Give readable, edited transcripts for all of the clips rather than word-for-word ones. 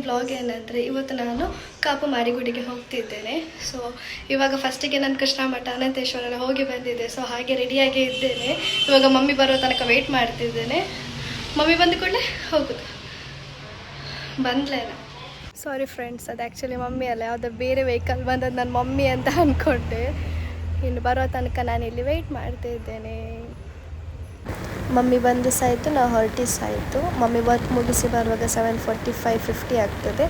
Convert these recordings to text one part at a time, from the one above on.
Blog ಏನಂದರೆ ಇವತ್ತು ನಾನು ಕಾಪು ಮಾರಿಗುಡಿಗೆ ಹೋಗ್ತಿದ್ದೇನೆ. ಸೊ ಇವಾಗ ಫಸ್ಟಿಗೆ ನಾನು ಕೃಷ್ಣ ಮಠ ಅನಂತೇಶ್ವರ ಹೋಗಿ ಬಂದಿದ್ದೆ. ಸೊ ಹಾಗೆ ರೆಡಿಯಾಗಿ ಇದ್ದೇನೆ. ಇವಾಗ ಮಮ್ಮಿ ಬರೋ ತನಕ ವೆಯ್ಟ್ ಮಾಡ್ತಿದ್ದೇನೆ. ಮಮ್ಮಿ ಬಂದ ಕೂಡಲೇ ಹೋಗೋದು. ಬಂದ್ಲೇನ? ಸಾರಿ ಫ್ರೆಂಡ್ಸ್, ಅದು ಆ್ಯಕ್ಚುಲಿ ಮಮ್ಮಿ ಅಲ್ಲ, ಯಾವುದೋ ಬೇರೆ ವೆಹಿಕಲ್ ಬಂದದ್ದು ನನ್ನ ಮಮ್ಮಿ ಅಂತ ಅಂದ್ಕೊಂಡೆ. ಇನ್ನು ಬರೋ ತನಕ ನಾನು ಇಲ್ಲಿ ವೆಯ್ಟ್ ಮಾಡ್ತಿದ್ದೇನೆ. ಮಮ್ಮಿ ಬಂದು ಸಾಯಿತು, ನಾವು ಹೊರಟಿಸಾಯಿತು. ಮಮ್ಮಿ ವರ್ಕ್ ಮುಗಿಸಿ ಬರುವಾಗ 7:45-50 ಆಗ್ತದೆ.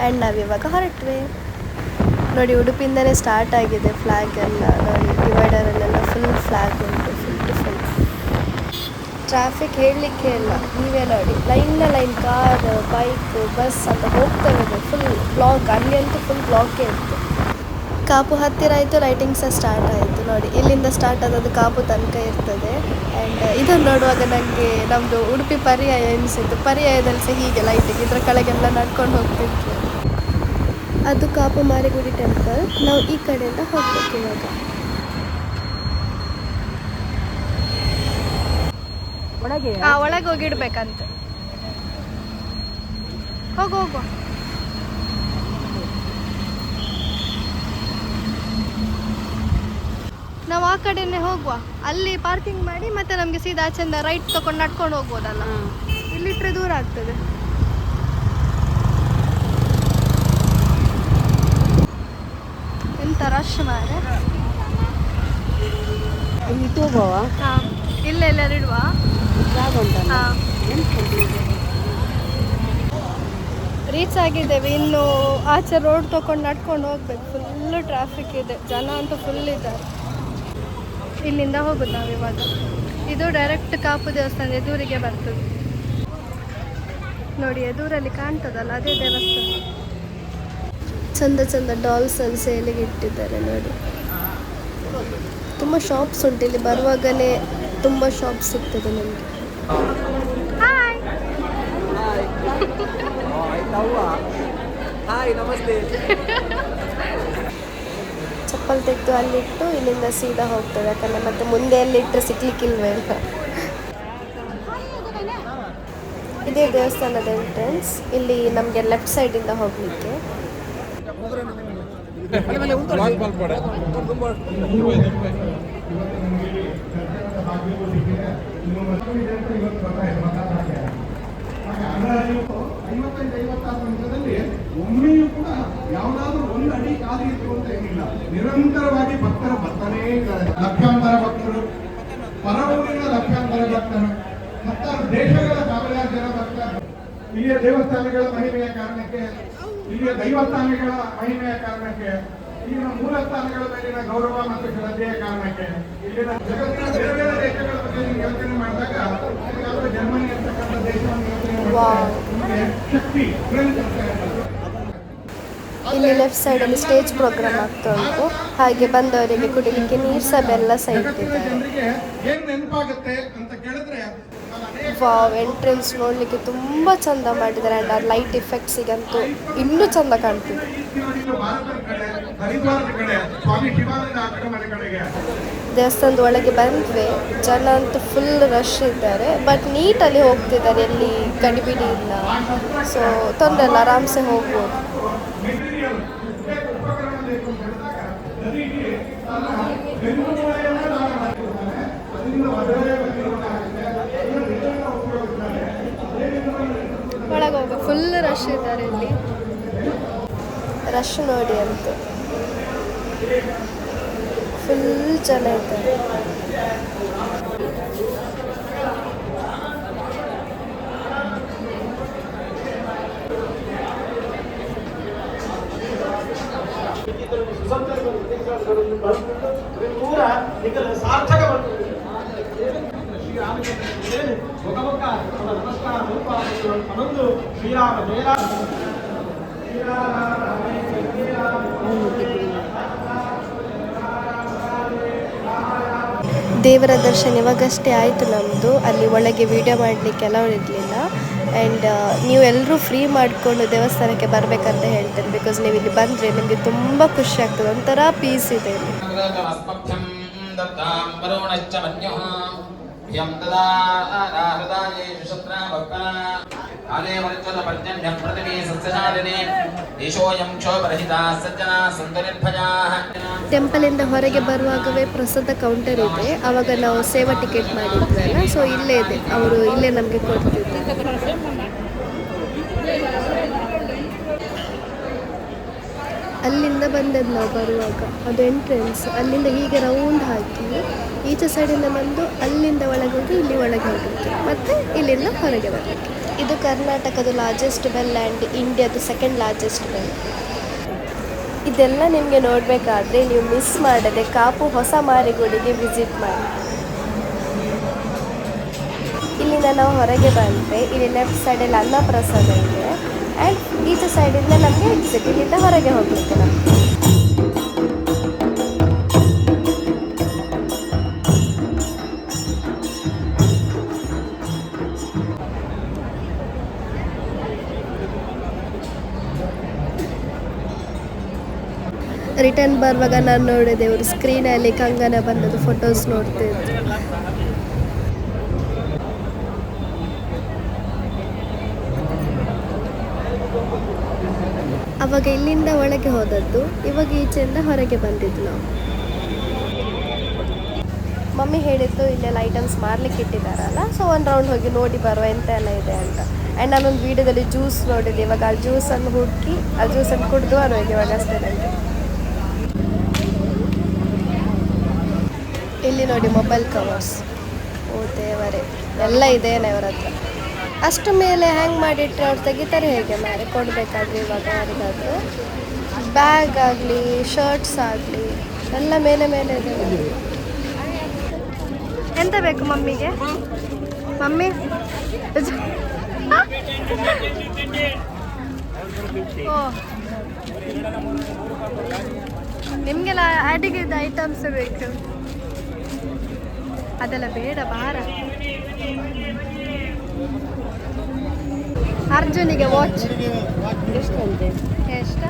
ಆ್ಯಂಡ್ ನಾವಿವಾಗ ಹೊರಟ್ವಿ. ನೋಡಿ, ಉಡುಪಿಯಿಂದನೇ ಸ್ಟಾರ್ಟ್ ಆಗಿದೆ ಫ್ಲ್ಯಾಗ್ ಎಲ್ಲ. ನೋಡಿ, ಡಿವೈಡರಲ್ಲೆಲ್ಲ ಫುಲ್ ಫ್ಲ್ಯಾಗ್ ಉಂಟು, ಫುಲ್ ಟು ಫುಲ್. ಟ್ರಾಫಿಕ್ ಹೇಳಲಿಕ್ಕೆ ಇಲ್ಲ, ನೀವೇ ನೋಡಿ, ಲೈನ್ ಕಾರ್, ಬೈಕ್, ಬಸ್ ಅಂತ ಹೋಗ್ತವೆ. ಫುಲ್ ಬ್ಲಾಕ್, ಅಲ್ಲಿ ಅಂತೂ ಫುಲ್ ಬ್ಲಾಕೇ ಇತ್ತು. ಕಾಪು ಹತ್ತಿರ ಆಯಿತು, ಲೈಟಿಂಗ್ ಸಹ ಸ್ಟಾರ್ಟ್ ಆಯಿತು. ನೋಡಿ, ಇಲ್ಲಿಂದ ಸ್ಟಾರ್ಟ್ ಆದದ್ದು ಕಾಪು ತನಕ ಇರ್ತದೆ. ಆ್ಯಂಡ್ ಇದನ್ನು ನೋಡುವಾಗ ನನಗೆ ನಮ್ಮದು ಉಡುಪಿ ಪರ್ಯಾಯ ಎನಿಸಿತ್ತು. ಪರ್ಯಾಯದಲ್ಲಿ ಸಹ ಹೀಗೆ ಲೈಟಿಂಗ್, ಇದರ ಕೆಳಗೆಲ್ಲ ನಡ್ಕೊಂಡು ಹೋಗ್ತಿದ್ವಿ. ಅದು ಕಾಪು ಮಾರಿಗುಡಿ ಟೆಂಪಲ್. ನಾವು ಈ ಕಡೆಯಿಂದ ಹೋಗ್ಬೇಕು ಇವಾಗ. ಒಳಗೆ ಹೋಗಿಡ್ಬೇಕಂತೆ. ಹೋಗುವ. ನಾವು ಆ ಕಡೆನೇ ಹೋಗುವ. ಅಲ್ಲಿ ಪಾರ್ಕಿಂಗ್ ಮಾಡಿ ಮತ್ತೆ ನಮಗೆ ಸೀದಾ ಆಚೆಯಿಂದ ರೈಟ್ ತಗೊಂಡು ನಡ್ಕೊಂಡು ಹೋಗ್ಬೋದಲ್ಲ. ಇಲ್ಲಿಟ್ರೆ ದೂರ ಆಗ್ತದೆ. ಎಂತ ರಶ್ ಮಾರೆ. ಹಾಂ, ಇಲ್ಲೆಲ್ಲರೂ ಇಡುವ. ಹಾಂ, ರೀಚ್ ಆಗಿದ್ದೇವೆ. ಇನ್ನು ಆಚೆ ರೋಡ್ ತಗೊಂಡು ನಡ್ಕೊಂಡು ಹೋಗ್ಬೇಕು. ಫುಲ್ಲು ಟ್ರಾಫಿಕ್ ಇದೆ, ಜನ ಅಂತೂ ಫುಲ್ ಇದ್ದಾರೆ. ಇಲ್ಲಿಂದ ಹೋಗೋದು ನಾವಿವಾಗ. ಇದು ಡೈರೆಕ್ಟ್ ಕಾಪು ದೇವಸ್ಥಾನ ಎದುರಿಗೆ ಬರ್ತದೆ. ನೋಡಿ, ಎದುರಲ್ಲಿ ಕಾಣ್ತದಲ್ಲ, ಅದೇ ದೇವಸ್ಥಾನ. ಚಂದ ಚಂದ ಡಾಲ್ಸ್ ಅಲ್ಲಿ ಸೇಲಿಗೆ ಇಟ್ಟಿದ್ದಾರೆ ನೋಡಿ. ತುಂಬ ಶಾಪ್ಸ್ ಉಂಟು ಇಲ್ಲಿ. ಬರುವಾಗಲೇ ತುಂಬ ಶಾಪ್ಸ್ ಸಿಗ್ತದೆ ನಮಗೆ. ಚಪ್ಪಲ್ ತೆಗೆದು ಅಲ್ಲಿಟ್ಟು ಇಲ್ಲಿಂದ ಸೀದಾ ಹೋಗ್ತದೆ. ಯಾಕಂದರೆ ಮತ್ತೆ ಮುಂದೆ ಅಲ್ಲಿಟ್ಟರೆ ಸಿಗ್ಲಿಕ್ಕಿಲ್ವೇ ಅಂತ. ಇದೇ ದೇವಸ್ಥಾನದ ಎಂಟ್ರೆನ್ಸ್. ಇಲ್ಲಿ ನಮಗೆ ಲೆಫ್ಟ್ ಸೈಡಿಂದ ಹೋಗಲಿಕ್ಕೆ. ಒಮ್ಮೆಯೂ ಕೂಡ ಯಾವುದಾದ್ರೂ ಒಂದು ಅಡಿ ಕಾಲು ಇತ್ತು ಅಂತ ಏನಿಲ್ಲ. ನಿರಂತರವಾಗಿ ಭಕ್ತರ ಬರ್ತಾನೇ ಇದ್ದಾರೆ. ಲಕ್ಷಾಂತರ ಭಕ್ತರು, ಪರ ಊರಿನ ಲಕ್ಷಾಂತರ ಭಕ್ತರು, ಹತ್ತಾರು ದೇಶಗಳ ಸಾವಿರಾರು ಜನ ಭಕ್ತರು. ಇಲ್ಲಿಯ ದೇವಸ್ಥಾನಗಳ ಮಹಿಮೆಯ ಕಾರಣಕ್ಕೆ, ಇಲ್ಲಿಯ ದೈವಸ್ಥಾನಗಳ ಮಹಿಮೆಯ ಕಾರಣಕ್ಕೆ, ಇಲ್ಲಿನ ಮೂಲ ಸ್ಥಾನಗಳ ಮೇಲಿನ ಗೌರವ ಮತ್ತು ಶ್ರದ್ಧೆಯ ಕಾರಣಕ್ಕೆ, ಇಲ್ಲಿನ ಜಗತ್ತಿನ ಬೇರೆ ಬೇರೆ ದೇಶಗಳ ಬಗ್ಗೆ ಯೋಚನೆ ಮಾಡಿದಾಗ ಜರ್ಮನಿ ಅಂತಕ್ಕಂಥ ದೇಶವನ್ನು ಯೋಚನೆ ಮಾಡಿದ್ರೆ ಶಕ್ತಿ ಇಲ್ಲಿ ಲೆಫ್ಟ್ ಸೈಡಲ್ಲಿ ಸ್ಟೇಜ್ ಪ್ರೋಗ್ರಾಮ್ ಆಗ್ತಾ ಉಂಟು. ಹಾಗೆ ಬಂದವರಿಗೆ ಕುಡಿಲಿಕ್ಕೆ ನೀರು ಸಹ ಬೆಲ್ಲ ಸಹ ಇಟ್ಟಿದ್ದಾರೆ. ವಾವ್, ಎಂಟ್ರೆನ್ಸ್ ನೋಡಲಿಕ್ಕೆ ತುಂಬ ಚಂದ ಮಾಡಿದ್ದಾರೆ. ಆ್ಯಂಡ್ ಆ ಲೈಟ್ ಇಫೆಕ್ಟ್ಸಿಗಂತೂ ಇನ್ನೂ ಚಂದ ಕಾಣ್ತಿದೆ. ದೇವಸ್ಥಾನದ ಒಳಗೆ ಬಂದ್ವಿ. ಜನ ಅಂತೂ ಫುಲ್ ರಶ್ ಇದ್ದಾರೆ. ಬಟ್ ನೀಟಲ್ಲಿ ಹೋಗ್ತಿದ್ದಾರೆ, ಎಲ್ಲಿ ಗಡಿಬಿಡಿ ಇಲ್ಲ. ಸೊ ತೊಂದರೆ ಇಲ್ಲ, ಆರಾಮ್ಸೆ ಹೋಗ್ಬೋದು. ಒಳಗೆ ಹೋಗ, ಫುಲ್ ರಶ್ ಇದ್ದಾರೆ ಇಲ್ಲಿ. ರಶ್ ನೋಡಿ ಅಂತೂ ಫುಲ್ ಜನ ಇದ್ದಾರೆ. ದೇವರ ದರ್ಶನ ಇವಾಗಷ್ಟೇ ಆಯಿತು ನಮ್ಮದು. ಅಲ್ಲಿ ಒಳಗೆ ವಿಡಿಯೋ ಮಾಡಲಿಕ್ಕೆ ಅಲೌಡ್ ಇರಲಿಲ್ಲ. ಆ್ಯಂಡ್ ನೀವು ಎಲ್ಲರೂ ಫ್ರೀ ಮಾಡಿಕೊಂಡು ದೇವಸ್ಥಾನಕ್ಕೆ ಬರಬೇಕಂತ ಹೇಳ್ತೇನೆ. ಬಿಕಾಸ್ ನೀವು ಇಲ್ಲಿ ಬಂದರೆ ನಿಮಗೆ ತುಂಬ ಖುಷಿ ಆಗ್ತದೆ, ಒಂಥರ ಪೀಸ್ ಇದೆ ಇಲ್ಲಿ. काले वर्चत पर्जन्यं पृथिवी सस्यशालिनी देशोऽयं क्षोभरहिताः सज्जनाः सन्तु निर्भयाः. ಟೆಂಪಲಿಂದ ಹೊರಗೆ ಬರುವಾಗವೇ ಪ್ರಸಾದ ಕೌಂಟರ್ ಇದೆ. ಆವಾಗ ನಾವು ಸೇವಾ ಟಿಕೆಟ್ ಮಾಡಿದ್ವಲ್ಲ, ಸೊ ಇಲ್ಲೇ ಇದೆ, ಅವರು ಇಲ್ಲೇ ನಮಗೆ ಕೊಡ್ತಿದ್ರು. ಅಲ್ಲಿಂದ ಬಂದದ್ದು ನಾವು ಬರುವಾಗ, ಅದು ಎಂಟ್ರೆನ್ಸ್. ಅಲ್ಲಿಂದ ಹೀಗೆ ರೌಂಡ್ ಹಾಕಿ ಈಚೆ ಸೈಡಿಂದ ಬಂದು ಅಲ್ಲಿಂದ ಒಳಗೆ ಹೋಗಿ ಇಲ್ಲಿ ಒಳಗೆ ಹೋಗಲಿಕ್ಕೆ, ಮತ್ತು ಇಲ್ಲಿಂದ ಹೊರಗೆ ಬರಲಿಕ್ಕೆ. ಇದು ಕರ್ನಾಟಕದ ಲಾರ್ಜೆಸ್ಟ್ ಬೆಲ್ ಆ್ಯಂಡ್ ಇಂಡಿಯಾದ ಸೆಕೆಂಡ್ ಲಾರ್ಜೆಸ್ಟ್ ಬೆಲ್. ಇದೆಲ್ಲ ನಿಮಗೆ ನೋಡಬೇಕಾದ್ರೆ ನೀವು ಮಿಸ್ ಮಾಡದೆ ಕಾಪು ಹೊಸ ಮಾರಿಗುಡಿಗೆ ವಿಸಿಟ್ ಮಾಡಿ. ಇಲ್ಲಿಂದ ನಾವು ಹೊರಗೆ ಬಂದರೆ ಇಲ್ಲಿ ಲೆಫ್ಟ್ ಸೈಡಲ್ಲಿ ಅನ್ನಪ್ರಸಾದ ಇದೆ, ಆ್ಯಂಡ್ ಈಚೆ ಸೈಡಿಂದ ನಮಗೆ ಎಕ್ಸಿಟ್, ಇಲ್ಲಿಂದ ಹೊರಗೆ ಹೋಗಲಿಕ್ಕೆ ನಮಗೆ. ರಿಟರ್ನ್ ಬರುವಾಗ ನಾನು ನೋಡಿದೆ ಇವರು ಸ್ಕ್ರೀನಲ್ಲಿ ಕಂಗನ ಬಂದದ್ದು ಫೋಟೋಸ್ ನೋಡ್ತಿದ್ರು. ಅವಾಗ ಇಲ್ಲಿಂದ ಒಳಗೆ ಹೋದದ್ದು, ಇವಾಗ ಈಚೆಯಿಂದ ಹೊರಗೆ ಬಂದಿದ್ದು ನಾವು. ಮಮ್ಮಿ ಹೇಳಿದ್ದು ಇಲ್ಲೆಲ್ಲ ಐಟಮ್ಸ್ ಮಾರ್ಲಿಕ್ಕೆ ಇಟ್ಟಿದ್ದಾರಲ್ಲ, ಸೊ ಒಂದು ರೌಂಡ್ ಹೋಗಿ ನೋಡಿ ಬರುವ ಎಂತ ಎಲ್ಲ ಇದೆ ಅಂತ. ಆ್ಯಂಡ್ ನಾನೊಂದು ವೀಡಿಯೋದಲ್ಲಿ ಜ್ಯೂಸ್ ನೋಡಿದ್ದೆ, ಇವಾಗ ಆ ಜ್ಯೂಸನ್ನು ಹುಡುಕಿ ಆ ಜ್ಯೂಸನ್ನು ಕುಡಿದು ಬರುವಾಗ ಇವಾಗ ಅಷ್ಟೇ ನನಗೆ. ಇಲ್ಲಿ ನೋಡಿ ಮೊಬೈಲ್ ಕವರ್ಸ್, ಓ ದೇವರೇ, ಎಲ್ಲ ಇದೇನೆ ಅವರ ಹತ್ರ. ಅಷ್ಟು ಮೇಲೆ ಹ್ಯಾಂಗ್ ಮಾಡಿಟ್ರೆ ಅವ್ರು ತೆಗಿತಾರೆ ಹೇಗೆ ಮಾರೆ, ಕೊಡಬೇಕಾದ್ರೆ ಇವಾಗ ಯಾರಿಗಾದ್ರು ಬ್ಯಾಗ್ ಆಗಲಿ ಶರ್ಟ್ಸ್ ಆಗಲಿ ಎಲ್ಲ ಮೇಲೆ ಮೇಲೆ ಇದೆ. ಎಂತ ಬೇಕು ಮಮ್ಮಿಗೆ? ಮಮ್ಮಿ ಓ ನಿಮಗೆಲ್ಲ ಅಡಿಗೆದ ಐಟಮ್ಸ್ ಬೇಕು, ಅದೆಲ್ಲ ಬೇಡ ಬಾರ. ಅರ್ಜುನಿಗೆ ವಾಚ್ ಎಷ್ಟು?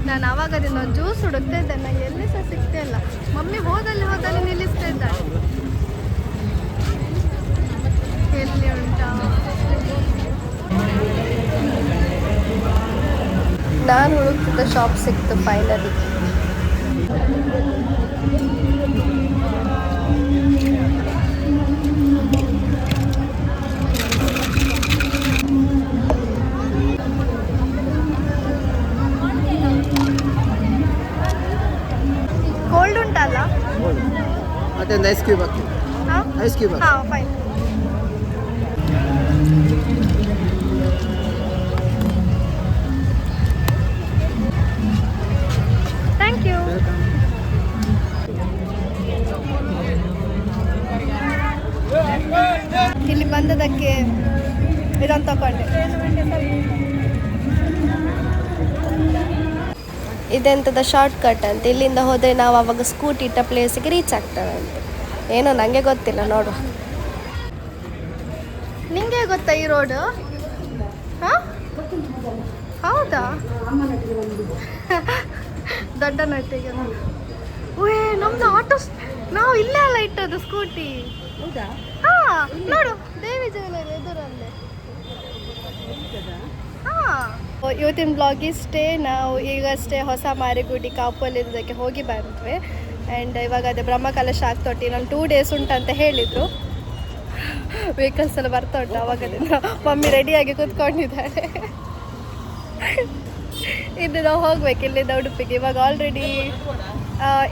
ನಾನು ಆವಾಗದಿಂದ ಒಂದು ಜ್ಯೂಸ್ ಹುಡುಕ್ತಾ ಇದ್ದೆ, ನನಗೆ ಎಲ್ಲಿ ಸಹ ಸಿಗ್ತಾ ಇಲ್ಲ. ಮಮ್ಮಿ ಹೋದಲ್ಲಿ ನಿಲ್ಲಿಸ್ತಾ ಇದ್ದಾಳೆ. ಎಲ್ಲಿ ಉಂಟಾ? ನಾನು ಹುಡುಕ್ತಿದ್ದ ಶಾಪ್ ಸಿಕ್ತು ಫೈನಲಿ. ಕೋಲ್ಡ್ ಉಂಟಲ್ಲ? ಅದೊಂದು ಐಸ್ ಕ್ಯೂಬ್ ಹಾಕಿ. ಹಾಂ ಐಸ್ ಕ್ಯೂಬ್ ಹಾಕಿ. ಹಾಂ ಫೈನ್. Thank you. ಇಲ್ಲಿ ಬಂದದಕ್ಕೆ ಇದನ್ನು ತಗೊಂಡೆ. ಇದೆಂಥದ ಶಾರ್ಟ್ ಕಟ್ ಅಂತ, ಇಲ್ಲಿಂದ ಹೋದರೆ ನಾವು ಆವಾಗ ಸ್ಕೂಟಿ ಇಟ್ಟ ಪ್ಲೇಸಿಗೆ ರೀಚ್ ಆಗ್ತೇವೆ ಅಂತ. ಏನೋ ನನಗೆ ಗೊತ್ತಿಲ್ಲ, ನೋಡು. ನಿಂಗೆ ಗೊತ್ತಾ ಈ ರೋಡು? ಹಾಂ ಹೌದಾ? ದೊಡ್ಡ ನಟ್ಟಿಗೆ ಓಯ್ ನಮ್ದು ಆಟೋ ನಾವು ಇಲ್ಲೇ ಅಲ್ಲ ಇಟ್ಟದ್ದು ಸ್ಕೂಟಿ. ಹೌದಾ? ಹಾಂ ನೋಡು, ದೇವಿ ಜ್ಯುವೆಲರಿ ಎದುರಲ್ಲೇ. ಹಾಂ, ಇವತ್ತಿನ ಬ್ಲಾಗ್ ಇಷ್ಟೇ. ನಾವು ಈಗಷ್ಟೇ ಹೊಸ ಮಾರಿಗುಡಿ ಕಾಪುಲ್ಲಿರೋದಕ್ಕೆ ಹೋಗಿ ಬಂದ್ವಿ. ಆ್ಯಂಡ್ ಇವಾಗ ಅದೇ ಬ್ರಹ್ಮಕಲಶ ಆಗ್ತೊಟ್ಟಿ ನಾನು 2 ಡೇಸ್ ಉಂಟಂತ ಹೇಳಿದರು. ವೆಹಿಕಲ್ಸ್ ಎಲ್ಲ ಬರ್ತಾ ಉಂಟು. ಅವಾಗದಿಂದ ಮಮ್ಮಿ ರೆಡಿಯಾಗಿ ಕೂತ್ಕೊಂಡಿದ್ದಾರೆ. ಇದು ನಾವು ಹೋಗ್ಬೇಕು ಇಲ್ಲಿಂದ ಉಡುಪಿಗೆ. ಇವಾಗ ಆಲ್ರೆಡಿ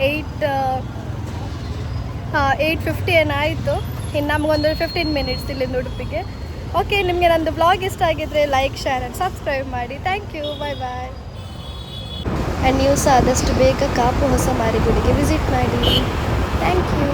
8:50 ಏನಾಯಿತು. ಇನ್ನು ನಮಗೊಂದು 15 ಮಿನಿಟ್ಸ್ ಇಲ್ಲಿಂದ ಉಡುಪಿಗೆ. ಓಕೆ, ನಿಮಗೆ ನಂದು ಬ್ಲಾಗ್ ಇಷ್ಟ ಆಗಿದ್ದರೆ ಲೈಕ್, ಶೇರ್ ಆ್ಯಂಡ್ ಸಬ್ಸ್ಕ್ರೈಬ್ ಮಾಡಿ. Thank you, bye bye. And ನೀವು ಸಹ ಆದಷ್ಟು ಬೇಗ ಕಾಪು ಹೊಸ ಮಾರಿಗುಡಿಗೆ ವಿಸಿಟ್ ಮಾಡಿ. Thank you.